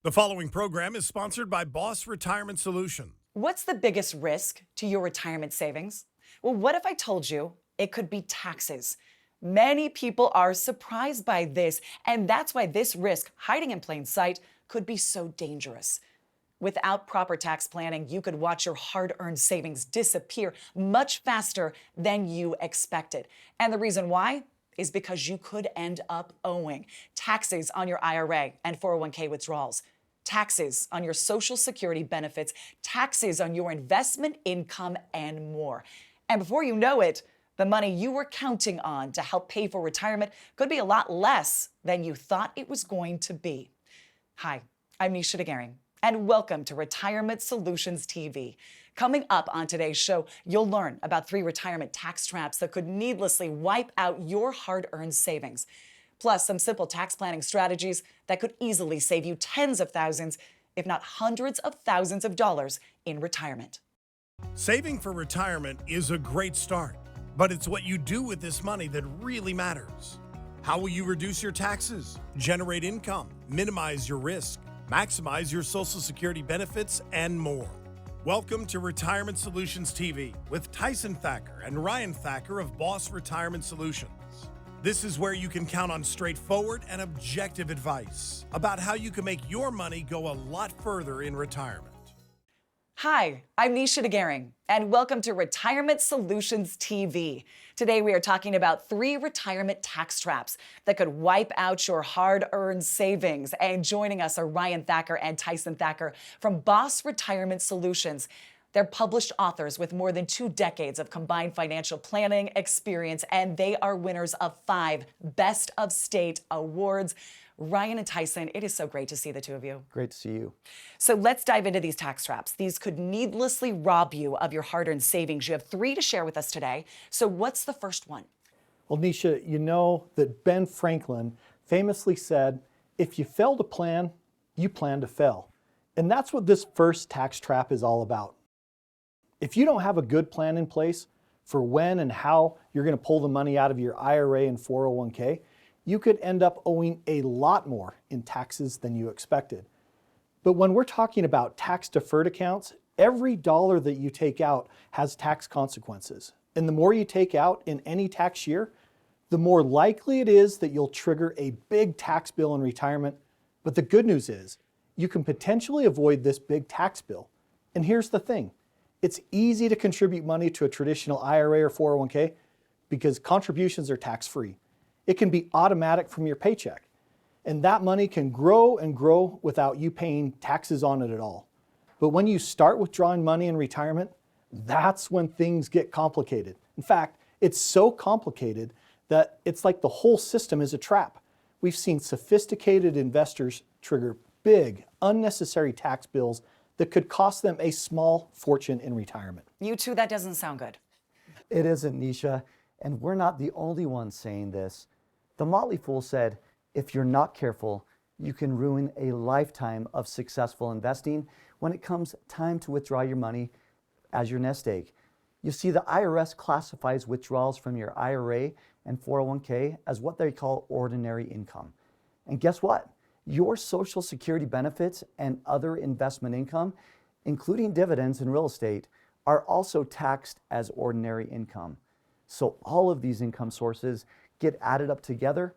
The following program is sponsored by B.O.S.S Retirement Solutions. What's the biggest risk to your retirement savings? Well, what if I told you it could be taxes? Many people are surprised by this, and that's why this risk, hiding in plain sight, could be so dangerous. Without proper tax planning, you could watch your hard-earned savings disappear much faster than you expected. And the reason why is because you could end up owing taxes on your IRA and 401k withdrawals, taxes on your Social Security benefits, taxes on your investment income, and more. And before you know it, the money you were counting on to help pay for retirement could be a lot less than you thought it was going to be. Hi, I'm Nisha DeGaring, and welcome to Retirement Solutions TV. Coming up on today's show, you'll learn about 3 retirement tax traps that could needlessly wipe out your hard-earned savings, plus some simple tax planning strategies that could easily save you tens of thousands, if not hundreds of thousands of dollars in retirement. Saving for retirement is a great start, but it's what you do with this money that really matters. How will you reduce your taxes, generate income, minimize your risk, maximize your Social Security benefits, and more? Welcome to Retirement Solutions TV with Tyson Thacker and Ryan Thacker of B.O.S.S Retirement Solutions. This is where you can count on straightforward and objective advice about how you can make your money go a lot further in retirement. Hi, I'm Nisha DeGaring, and welcome to Retirement Solutions TV. Today we are talking about 3 retirement tax traps that could wipe out your hard-earned savings. And joining us are Ryan Thacker and Tyson Thacker from B.O.S.S Retirement Solutions. They're published authors with more than 2 decades of combined financial planning experience, and they are winners of 5 Best of State awards. Ryan and Tyson, it is so great to see the two of you. Great to see you. So let's dive into these tax traps. These could needlessly rob you of your hard-earned savings. You have 3 to share with us today. So what's the first one? Well, Nisha, you know that Ben Franklin famously said, if you fail to plan, you plan to fail. And that's what this first tax trap is all about. If you don't have a good plan in place for when and how you're going to pull the money out of your IRA and 401k, you could end up owing a lot more in taxes than you expected. But when we're talking about tax deferred accounts, every dollar that you take out has tax consequences. And the more you take out in any tax year, the more likely it is that you'll trigger a big tax bill in retirement. But the good news is you can potentially avoid this big tax bill. And here's the thing. It's easy to contribute money to a traditional IRA or 401k because contributions are tax-free. It can be automatic from your paycheck. And that money can grow and grow without you paying taxes on it at all. But when you start withdrawing money in retirement, that's when things get complicated. In fact, it's so complicated that it's like the whole system is a trap. We've seen sophisticated investors trigger big, unnecessary tax bills that could cost them a small fortune in retirement. You two, that doesn't sound good. It isn't, Nisha, and we're not the only ones saying this. The Motley Fool said, if you're not careful, you can ruin a lifetime of successful investing when it comes time to withdraw your money as your nest egg. You see, the IRS classifies withdrawals from your IRA and 401k as what they call ordinary income. And guess what? Your Social Security benefits and other investment income, including dividends in real estate, are also taxed as ordinary income. So all of these income sources get added up together,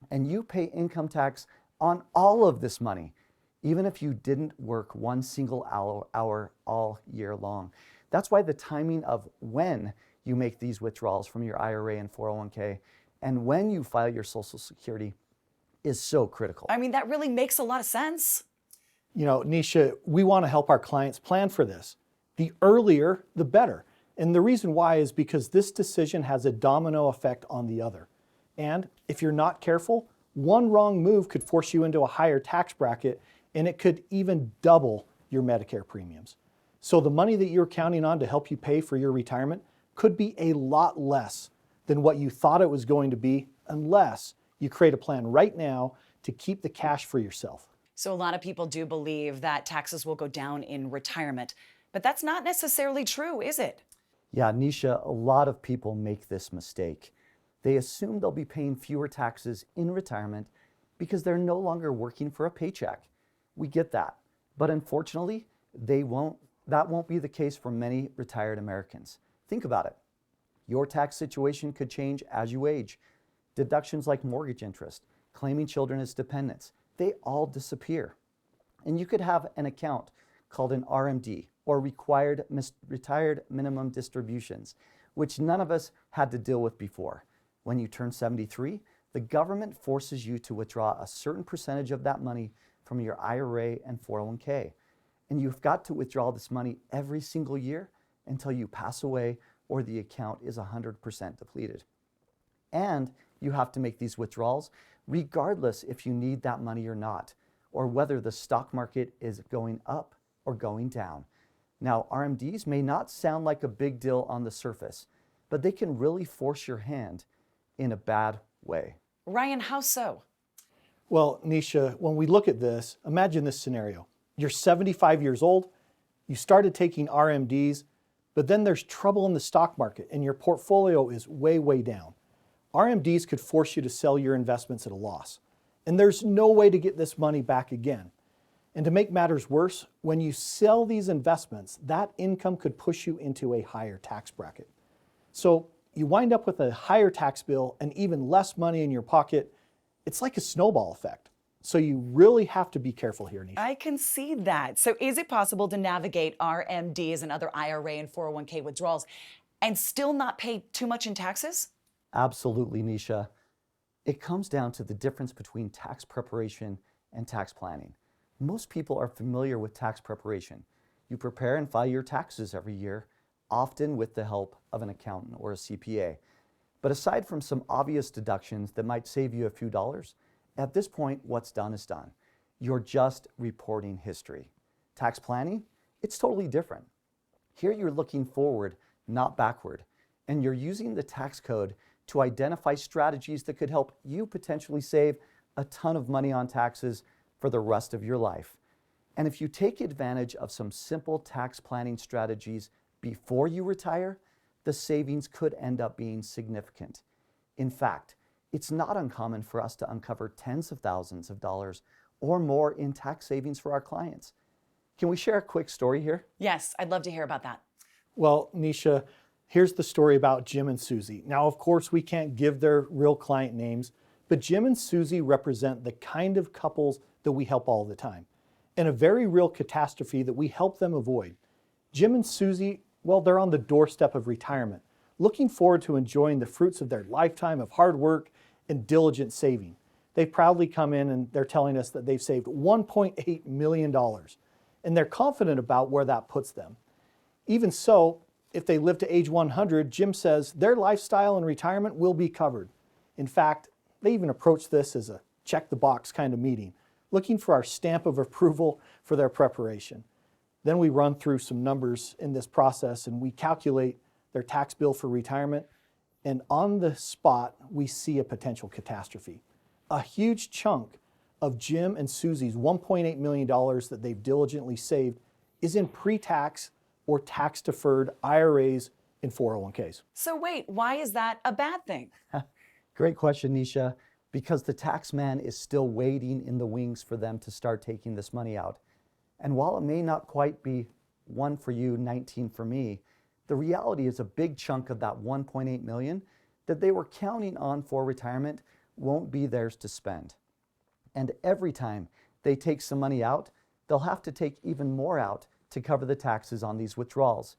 and you pay income tax on all of this money, even if you didn't work one single hour all year long. That's why the timing of when you make these withdrawals from your IRA and 401k and when you file your Social Security is so critical. I mean, that really makes a lot of sense. You know, Nisha, we want to help our clients plan for this. The earlier, the better. And the reason why is because this decision has a domino effect on the other. And if you're not careful, one wrong move could force you into a higher tax bracket, and it could even double your Medicare premiums. So the money that you're counting on to help you pay for your retirement could be a lot less than what you thought it was going to be unless you create a plan right now to keep the cash for yourself. So a lot of people do believe that taxes will go down in retirement, but that's not necessarily true, is it? Yeah, Nisha, a lot of people make this mistake. They assume they'll be paying fewer taxes in retirement because they're no longer working for a paycheck. We get that. But unfortunately, that won't be the case for many retired Americans. Think about it. Your tax situation could change as you age. Deductions like mortgage interest, claiming children as dependents, they all disappear. And you could have an account called an RMD, or retired minimum distributions, which none of us had to deal with before. When you turn 73, the government forces you to withdraw a certain percentage of that money from your IRA and 401k. And you've got to withdraw this money every single year until you pass away or the account is 100% depleted. And you have to make these withdrawals regardless if you need that money or not, or whether the stock market is going up or going down. Now, RMDs may not sound like a big deal on the surface, but they can really force your hand in a bad way. Ryan, how so? Well, Nisha, when we look at this, imagine this scenario. You're 75 years old, you started taking RMDs, but then there's trouble in the stock market and your portfolio is way, way down. RMDs could force you to sell your investments at a loss. And there's no way to get this money back again. And to make matters worse, when you sell these investments, that income could push you into a higher tax bracket. So you wind up with a higher tax bill and even less money in your pocket. It's like a snowball effect. So you really have to be careful here, Nisha. I can see that. So is it possible to navigate RMDs and other IRA and 401k withdrawals and still not pay too much in taxes? Absolutely, Nisha. It comes down to the difference between tax preparation and tax planning. Most people are familiar with tax preparation. You prepare and file your taxes every year, often with the help of an accountant or a CPA. But aside from some obvious deductions that might save you a few dollars, at this point, what's done is done. You're just reporting history. Tax planning, it's totally different. Here you're looking forward, not backward, and you're using the tax code to identify strategies that could help you potentially save a ton of money on taxes for the rest of your life. And if you take advantage of some simple tax planning strategies before you retire, the savings could end up being significant. In fact, it's not uncommon for us to uncover tens of thousands of dollars or more in tax savings for our clients. Can we share a quick story here? Yes, I'd love to hear about that. Well, Nisha, here's the story about Jim and Susie. Now, of course, we can't give their real client names, but Jim and Susie represent the kind of couples that we help all the time, and a very real catastrophe that we help them avoid. Jim and Susie, well, they're on the doorstep of retirement, looking forward to enjoying the fruits of their lifetime of hard work and diligent saving. They proudly come in and they're telling us that they've saved $1.8 million, and they're confident about where that puts them. Even so, if they live to age 100, Jim says their lifestyle and retirement will be covered. In fact, they even approach this as a check the box kind of meeting, looking for our stamp of approval for their preparation. Then we run through some numbers in this process and we calculate their tax bill for retirement. And on the spot, we see a potential catastrophe. A huge chunk of Jim and Susie's $1.8 million that they've diligently saved is in pre-tax or tax-deferred IRAs and 401ks. So wait, why is that a bad thing? Great question, Nisha, because the tax man is still waiting in the wings for them to start taking this money out. And while it may not quite be 1 for you, 19 for me, the reality is a big chunk of that 1.8 million that they were counting on for retirement won't be theirs to spend. And every time they take some money out, they'll have to take even more out to cover the taxes on these withdrawals.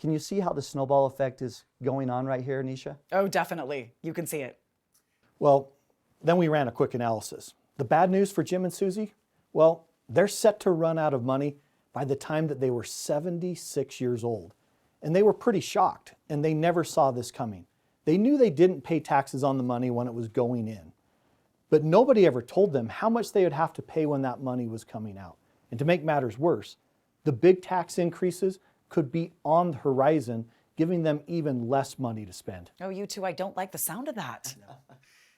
Can you see how the snowball effect is going on right here, Nisha? Oh, definitely. You can see it. Well, then we ran a quick analysis. The bad news for Jim and Susie? Well, they're set to run out of money by the time that they were 76 years old. And they were pretty shocked, and they never saw this coming. They knew they didn't pay taxes on the money when it was going in. But nobody ever told them how much they would have to pay when that money was coming out. And to make matters worse, the big tax increases could be on the horizon, giving them even less money to spend. Oh, you two, I don't like the sound of that.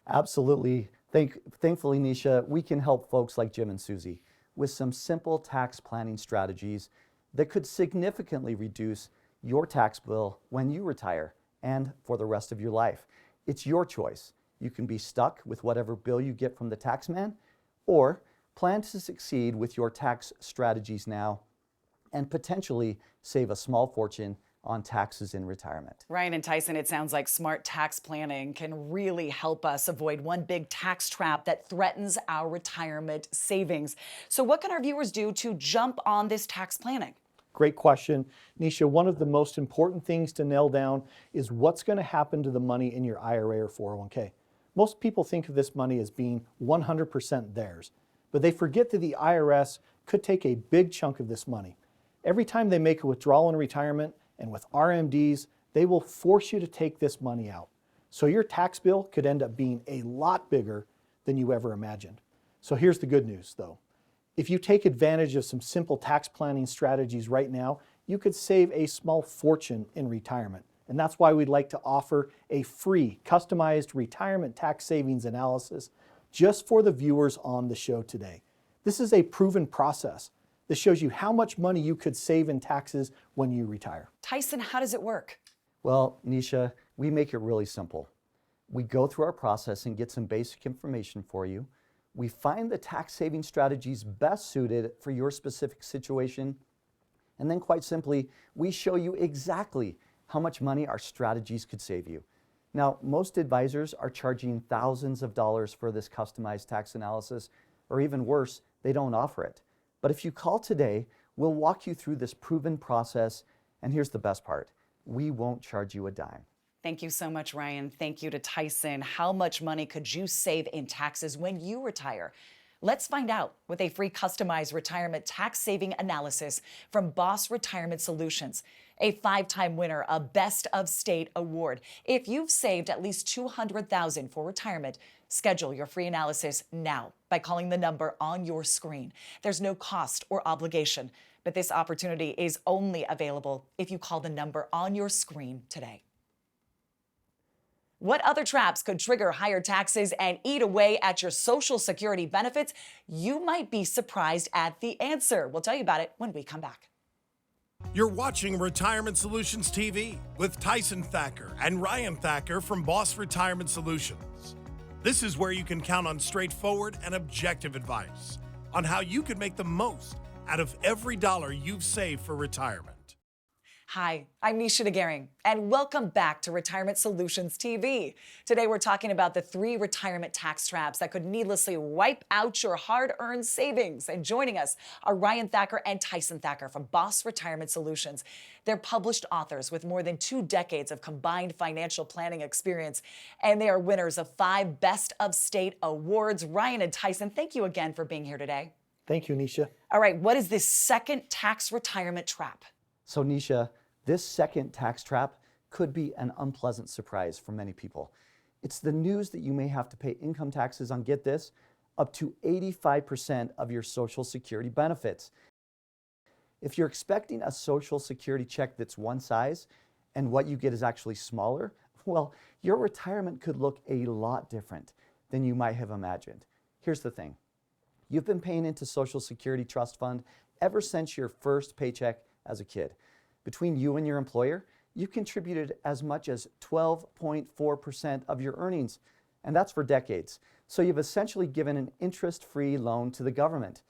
Absolutely. Thankfully, Nisha, we can help folks like Jim and Susie with some simple tax planning strategies that could significantly reduce your tax bill when you retire and for the rest of your life. It's your choice. You can be stuck with whatever bill you get from the tax man, or Plan to succeed with your tax strategies now and potentially save a small fortune on taxes in retirement. Ryan and Tyson, it sounds like smart tax planning can really help us avoid one big tax trap that threatens our retirement savings. So what can our viewers do to jump on this tax planning? Great question. Nisha, one of the most important things to nail down is what's going to happen to the money in your IRA or 401k. Most people think of this money as being 100% theirs, but they forget that the IRS could take a big chunk of this money. Every time they make a withdrawal in retirement, and with RMDs, they will force you to take this money out. So your tax bill could end up being a lot bigger than you ever imagined. So here's the good news though. If you take advantage of some simple tax planning strategies right now, you could save a small fortune in retirement. And that's why we'd like to offer a free, customized retirement tax savings analysis just for the viewers on the show today. This is a proven process. This shows you how much money you could save in taxes when you retire. Tyson, how does it work? Well, Nisha, we make it really simple. We go through our process and get some basic information for you. We find the tax saving strategies best suited for your specific situation. And then quite simply, we show you exactly how much money our strategies could save you. Now, most advisors are charging thousands of dollars for this customized tax analysis, or even worse, they don't offer it. But if you call today, we'll walk you through this proven process. And here's the best part, we won't charge you a dime. Thank you so much, Ryan. Thank you to Tyson. How much money could you save in taxes when you retire? Let's find out with a free customized retirement tax saving analysis from B.O.S.S Retirement Solutions, a 5-time winner, a Best of State award. If you've saved at least $200,000 for retirement, schedule your free analysis now by calling the number on your screen. There's no cost or obligation, but this opportunity is only available if you call the number on your screen today. What other traps could trigger higher taxes and eat away at your Social Security benefits? You might be surprised at the answer. We'll tell you about it when we come back. You're watching Retirement Solutions TV with Tyson Thacker and Ryan Thacker from B.O.S.S Retirement Solutions. This is where you can count on straightforward and objective advice on how you can make the most out of every dollar you've saved for retirement. Hi, I'm Nisha DeGaring, and welcome back to Retirement Solutions TV. Today we're talking about the 3 retirement tax traps that could needlessly wipe out your hard-earned savings. And joining us are Ryan Thacker and Tyson Thacker from B.O.S.S Retirement Solutions. They're published authors with more than 2 decades of combined financial planning experience, and they are winners of 5 Best of State awards. Ryan and Tyson, thank you again for being here today. Thank you, Nisha. All right, what is this second tax retirement trap? So Nisha, this second tax trap could be an unpleasant surprise for many people. It's the news that you may have to pay income taxes on, get this, up to 85% of your Social Security benefits. If you're expecting a Social Security check that's one size and what you get is actually smaller, well, your retirement could look a lot different than you might have imagined. Here's the thing. You've been paying into Social Security Trust Fund ever since your first paycheck as a kid. Between you and your employer, you contributed as much as 12.4% of your earnings, and that's for decades. So you've essentially given an interest-free loan to the government.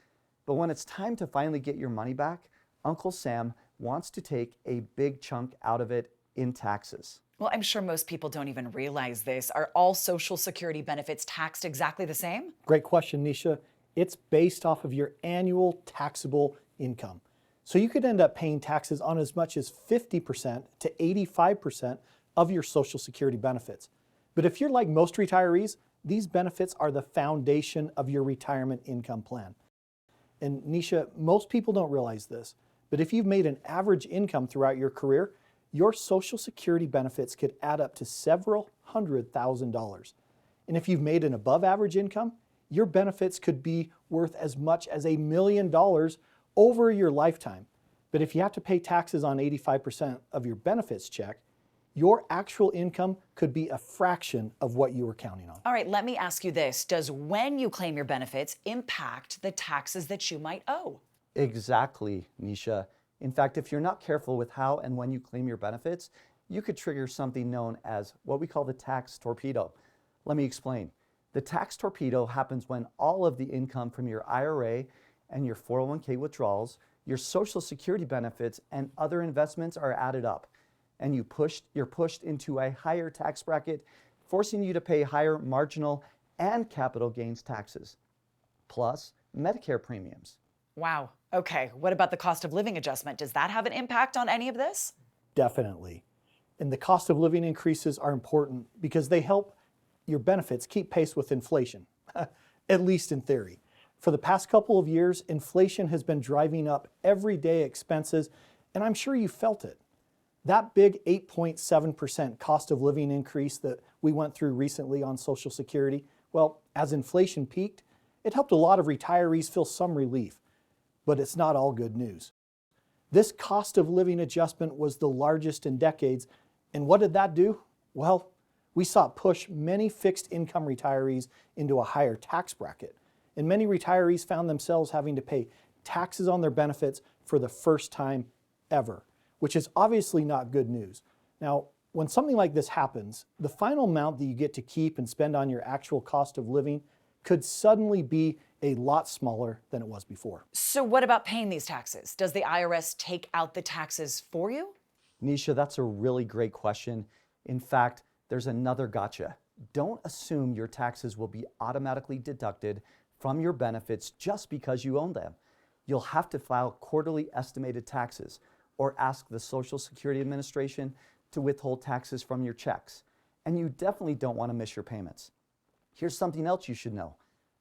But when it's time to finally get your money back, Uncle Sam wants to take a big chunk out of it in taxes. Well, I'm sure most people don't even realize this. Are all Social Security benefits taxed exactly the same? Great question, Nisha. It's based off of your annual taxable income. So you could end up paying taxes on as much as 50% to 85% of your Social Security benefits. But if you're like most retirees, these benefits are the foundation of your retirement income plan. And Nisha, most people don't realize this, but if you've made an average income throughout your career, your Social Security benefits could add up to several $100,000. And if you've made an above average income, your benefits could be worth as much as $1 million over your lifetime. But if you have to pay taxes on 85% of your benefits check, your actual income could be a fraction of what you were counting on. All right, let me ask you this. Does when you claim your benefits impact the taxes that you might owe? Exactly, Nisha. In fact, if you're not careful with how and when you claim your benefits, you could trigger something known as what we call the tax torpedo. Let me explain. The tax torpedo happens when all of the income from your IRA and your 401k withdrawals, your Social Security benefits, and other investments are added up, and you're pushed into a higher tax bracket, forcing you to pay higher marginal and capital gains taxes, plus Medicare premiums. Wow. Okay. What about the cost of living adjustment? Does that have an impact on any of this? Definitely. And the cost of living increases are important because they help your benefits keep pace with inflation, at least in theory. For the past couple of years, inflation has been driving up everyday expenses, and I'm sure you felt it. That big 8.7% cost of living increase that we went through recently on Social Security, well, as inflation peaked, it helped a lot of retirees feel some relief, but it's not all good news. This cost of living adjustment was the largest in decades, and what did that do? Well, we saw it push many fixed income retirees into a higher tax bracket, and many retirees found themselves having to pay taxes on their benefits for the first time ever, which is obviously not good news. Now, when something like this happens, the final amount that you get to keep and spend on your actual cost of living could suddenly be a lot smaller than it was before. So what about paying these taxes? Does the IRS take out the taxes for you? Nisha, that's a really great question. In fact, there's another gotcha. Don't assume your taxes will be automatically deducted from your benefits just because you own them. You'll have to file quarterly estimated taxes or ask the Social Security Administration to withhold taxes from your checks. And you definitely don't want to miss your payments. Here's something else you should know.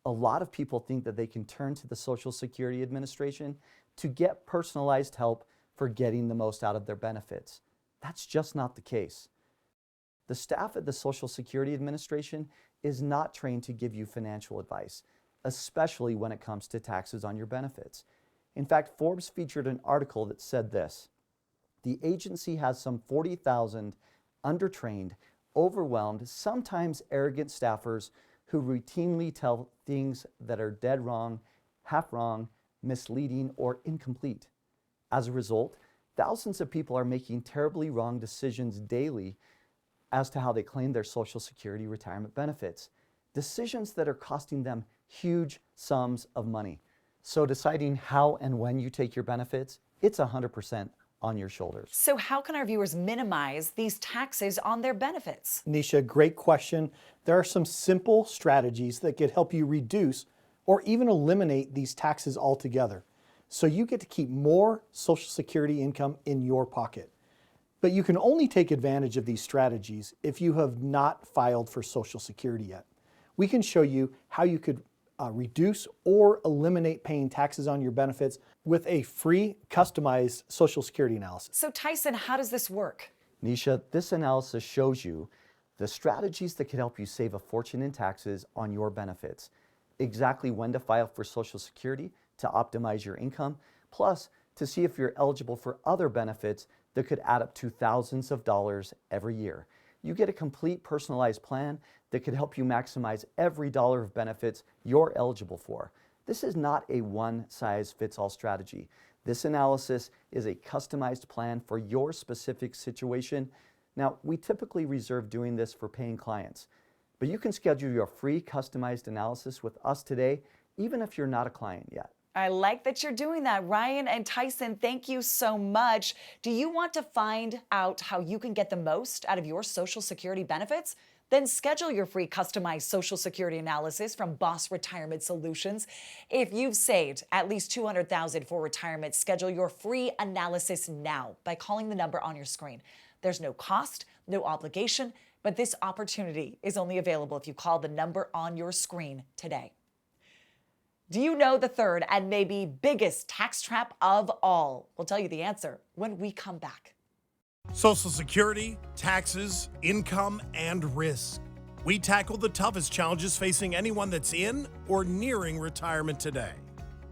A lot of people think that they can turn to the Social Security Administration to get personalized help for getting the most out of their benefits. That's just not the case. The staff at the Social Security Administration is not trained to give you financial advice, especially when it comes to taxes on your benefits. In fact, Forbes featured an article that said this: the agency has some 40,000 undertrained, overwhelmed, sometimes arrogant staffers who routinely tell things that are dead wrong, half wrong, misleading, or incomplete. As a result, thousands of people are making terribly wrong decisions daily as to how they claim their Social Security retirement benefits. Decisions that are costing them huge sums of money. So deciding how and when you take your benefits, it's 100% on your shoulders. So how can our viewers minimize these taxes on their benefits? Nisha, great question. There are some simple strategies that could help you reduce or even eliminate these taxes altogether, so you get to keep more Social Security income in your pocket. But you can only take advantage of these strategies if you have not filed for Social Security yet. We can show you how you could reduce or eliminate paying taxes on your benefits with a free, customized Social Security analysis. So Tyson, how does this work? Nisha, this analysis shows you the strategies that can help you save a fortune in taxes on your benefits, exactly when to file for Social Security to optimize your income, plus to see if you're eligible for other benefits that could add up to thousands of dollars every year. You get a complete personalized plan that could help you maximize every dollar of benefits you're eligible for. This is not a one-size-fits-all strategy. This analysis is a customized plan for your specific situation. Now, we typically reserve doing this for paying clients, but you can schedule your free customized analysis with us today, even if you're not a client yet. I like that you're doing that. Ryan and Tyson, thank you so much. Do you want to find out how you can get the most out of your Social Security benefits? Then schedule your free customized Social Security analysis from B.O.S.S Retirement Solutions. If you've saved at least $200,000 for retirement, schedule your free analysis now by calling the number on your screen. There's no cost, no obligation, but this opportunity is only available if you call the number on your screen today. Do you know the third and maybe biggest tax trap of all? We'll tell you the answer when we come back. Social Security, taxes, income, and risk. We tackle the toughest challenges facing anyone that's in or nearing retirement today.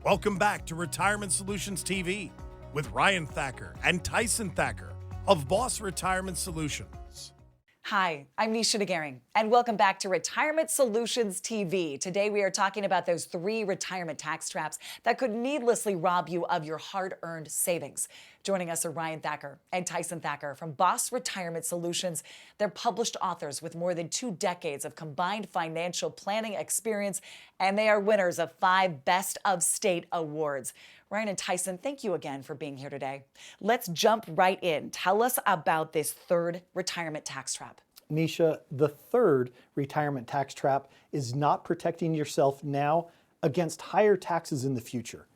Welcome back to Retirement Solutions TV with Ryan Thacker and Tyson Thacker of B.O.S.S Retirement Solutions. Hi, I'm Nisha Nagaring, and welcome back to Retirement Solutions TV. Today we are talking about those 3 retirement tax traps that could needlessly rob you of your hard-earned savings. Joining us are Ryan Thacker and Tyson Thacker from B.O.S.S Retirement Solutions. They're published authors with more than 2 decades of combined financial planning experience, and they are winners of 5 Best of State awards. Ryan and Tyson, thank you again for being here today. Let's jump right in. Tell us about this third retirement tax trap. Nisha, the third retirement tax trap is not protecting yourself now against higher taxes in the future.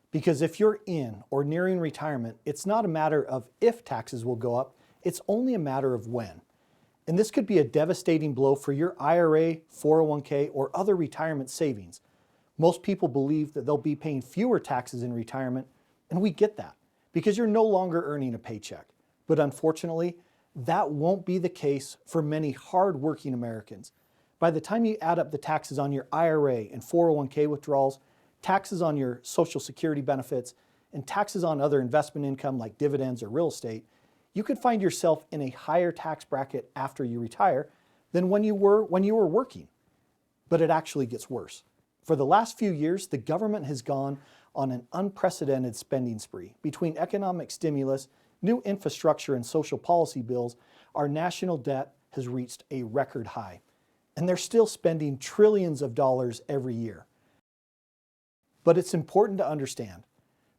Because if you're in or nearing retirement, it's not a matter of if taxes will go up, it's only a matter of when. And this could be a devastating blow for your IRA, 401k, or other retirement savings. Most people believe that they'll be paying fewer taxes in retirement, and we get that because you're no longer earning a paycheck. But unfortunately, that won't be the case for many hard-working Americans. By the time you add up the taxes on your IRA and 401k withdrawals, taxes on your Social Security benefits, and taxes on other investment income like dividends or real estate, you could find yourself in a higher tax bracket after you retire than when you were working. But it actually gets worse. For the last few years, the government has gone on an unprecedented spending spree. Between economic stimulus, new infrastructure, and social policy bills, our national debt has reached a record high. And they're still spending trillions of dollars every year. But it's important to understand,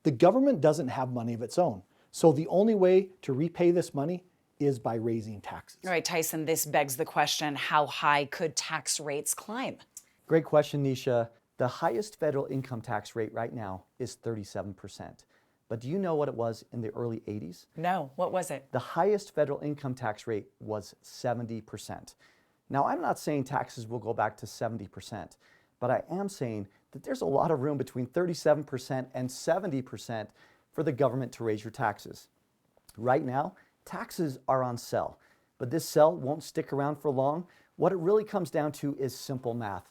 the government doesn't have money of its own. So the only way to repay this money is by raising taxes. All right, Tyson, this begs the question, how high could tax rates climb? Great question, Nisha. The highest federal income tax rate right now is 37%. But do you know what it was in the early 80s? No, what was it? The highest federal income tax rate was 70%. Now, I'm not saying taxes will go back to 70%, but I am saying that there's a lot of room between 37% and 70% for the government to raise your taxes. Right now, taxes are on sale, but this sale won't stick around for long. What it really comes down to is simple math.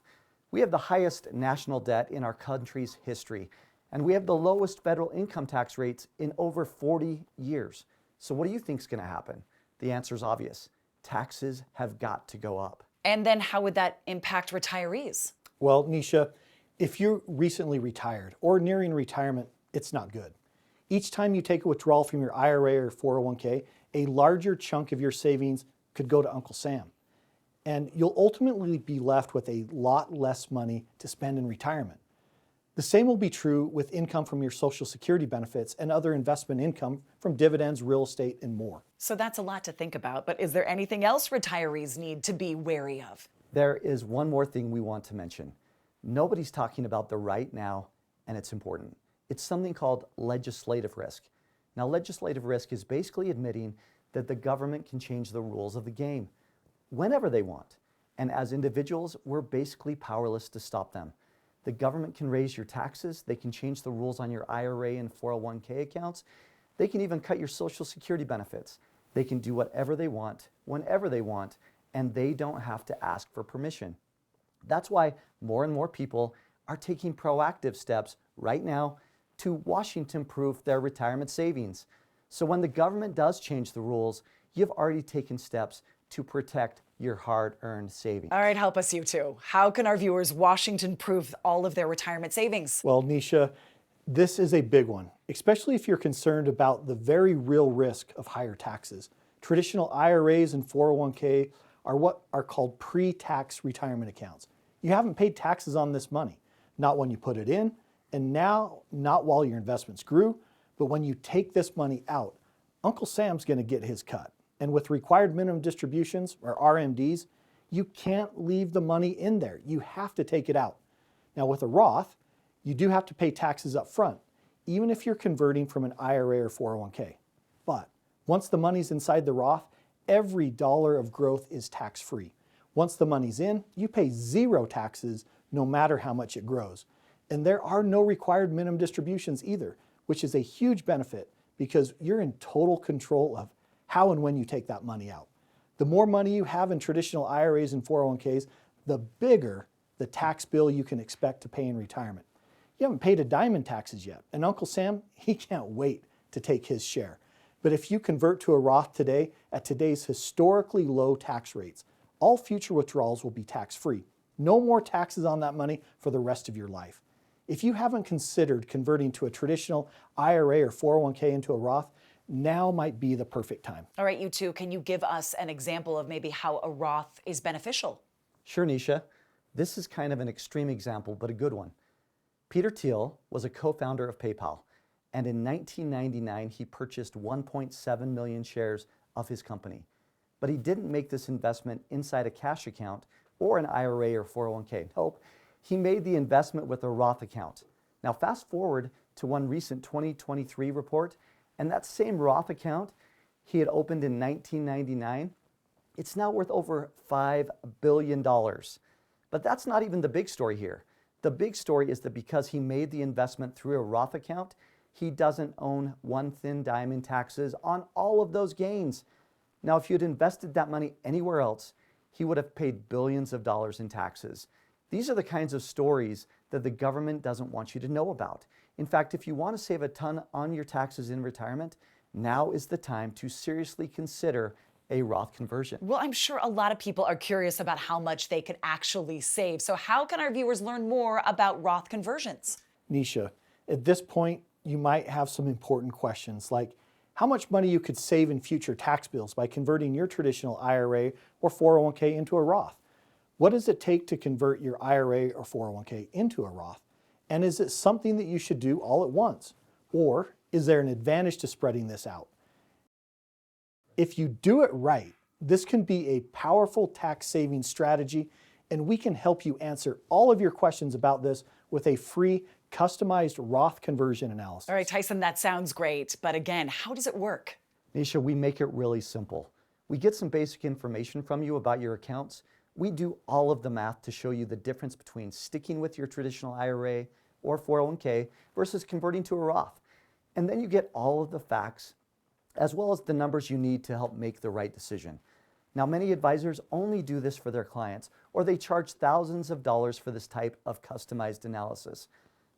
We have the highest national debt in our country's history, and we have the lowest federal income tax rates in over 40 years. So what do you think is going to happen? The answer is obvious. Taxes have got to go up. And then how would that impact retirees? Well, Nisha, if you're recently retired or nearing retirement, it's not good. Each time you take a withdrawal from your IRA or 401k, a larger chunk of your savings could go to Uncle Sam. And you'll ultimately be left with a lot less money to spend in retirement. The same will be true with income from your Social Security benefits and other investment income from dividends, real estate, and more. So that's a lot to think about, but is there anything else retirees need to be wary of? There is one more thing we want to mention. Nobody's talking about the right now, and it's important. It's something called legislative risk. Now, legislative risk is basically admitting that the government can change the rules of the game whenever they want. And as individuals, we're basically powerless to stop them. The government can raise your taxes. They can change the rules on your IRA and 401k accounts. They can even cut your Social Security benefits. They can do whatever they want, whenever they want, and they don't have to ask for permission. That's why more and more people are taking proactive steps right now to Washington-proof their retirement savings. So when the government does change the rules, you've already taken steps to protect your hard-earned savings. All right, help us, you two. How can our viewers Washington-proof all of their retirement savings? Well, Nisha, this is a big one, especially if you're concerned about the very real risk of higher taxes. Traditional IRAs and 401k are what are called pre-tax retirement accounts. You haven't paid taxes on this money, not when you put it in, and now not while your investments grew, but when you take this money out, Uncle Sam's going to get his cut. And with required minimum distributions, or RMDs, you can't leave the money in there. You have to take it out. Now with a Roth, you do have to pay taxes up front, even if you're converting from an IRA or 401k. But once the money's inside the Roth, every dollar of growth is tax-free. Once the money's in, you pay 0 taxes no matter how much it grows. And there are no required minimum distributions either, which is a huge benefit because you're in total control of how and when you take that money out. The more money you have in traditional IRAs and 401ks, the bigger the tax bill you can expect to pay in retirement. You haven't paid a dime in taxes yet, and Uncle Sam, he can't wait to take his share. But if you convert to a Roth today at today's historically low tax rates, all future withdrawals will be tax-free. No more taxes on that money for the rest of your life. If you haven't considered converting to a traditional IRA or 401k into a Roth, now might be the perfect time. All right, you two, can you give us an example of maybe how a Roth is beneficial? Sure, Nisha. This is kind of an extreme example, but a good one. Peter Thiel was a co-founder of PayPal, and in 1999, he purchased 1.7 million shares of his company. But he didn't make this investment inside a cash account or an IRA or 401k. Nope, he made the investment with a Roth account. Now, fast forward to one recent 2023 report, and that same Roth account he had opened in 1999, it's now worth over $5 billion. But that's not even the big story here. The big story is that because he made the investment through a Roth account, he doesn't own one thin dime in taxes on all of those gains. Now, if you'd invested that money anywhere else, he would have paid billions of dollars in taxes. These are the kinds of stories that the government doesn't want you to know about. In fact, if you want to save a ton on your taxes in retirement, now is the time to seriously consider a Roth conversion. Well, I'm sure a lot of people are curious about how much they could actually save. So how can our viewers learn more about Roth conversions? Nisha, at this point, you might have some important questions like how much money you could save in future tax bills by converting your traditional IRA or 401k into a Roth. What does it take to convert your IRA or 401k into a Roth? And is it something that you should do all at once? Or is there an advantage to spreading this out? If you do it right, this can be a powerful tax saving strategy, and we can help you answer all of your questions about this with a free customized Roth conversion analysis. All right, Tyson, that sounds great. But again, how does it work? Nisha, we make it really simple. We get some basic information from you about your accounts. We do all of the math to show you the difference between sticking with your traditional IRA or 401k versus converting to a Roth. And then you get all of the facts as well as the numbers you need to help make the right decision. Now, many advisors only do this for their clients, or they charge thousands of dollars for this type of customized analysis.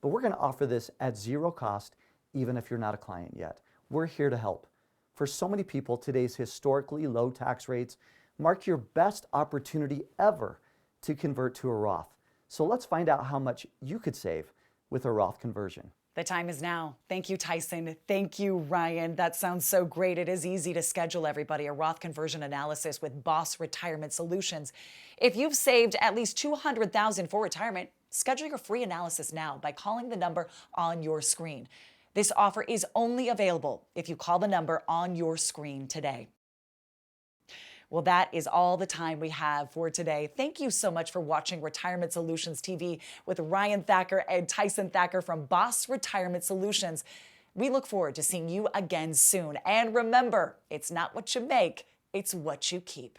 But we're going to offer this at zero cost, even if you're not a client yet. We're here to help. For so many people, today's historically low tax rates mark your best opportunity ever to convert to a Roth. So let's find out how much you could save with a Roth conversion. The time is now. Thank you, Tyson. Thank you, Ryan. That sounds so great. It is easy to schedule, everybody, a Roth conversion analysis with B.O.S.S Retirement Solutions. If you've saved at least $200,000 for retirement, schedule your free analysis now by calling the number on your screen. This offer is only available if you call the number on your screen today. Well, that is all the time we have for today. Thank you so much for watching Retirement Solutions TV with Ryan Thacker and Tyson Thacker from B.O.S.S Retirement Solutions. We look forward to seeing you again soon. And remember, it's not what you make, it's what you keep.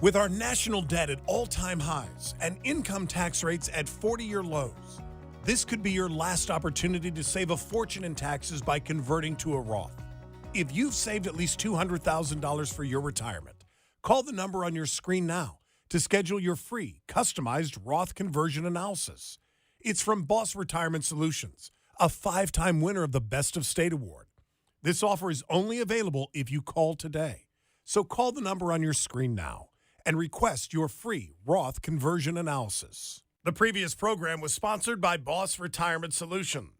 With our national debt at all-time highs and income tax rates at 40-year lows, this could be your last opportunity to save a fortune in taxes by converting to a Roth. If you've saved at least $200,000 for your retirement, call the number on your screen now to schedule your free, customized Roth conversion analysis. It's from B.O.S.S Retirement Solutions, a 5-time winner of the Best of State Award. This offer is only available if you call today. So call the number on your screen now and request your free Roth conversion analysis. The previous program was sponsored by B.O.S.S Retirement Solutions.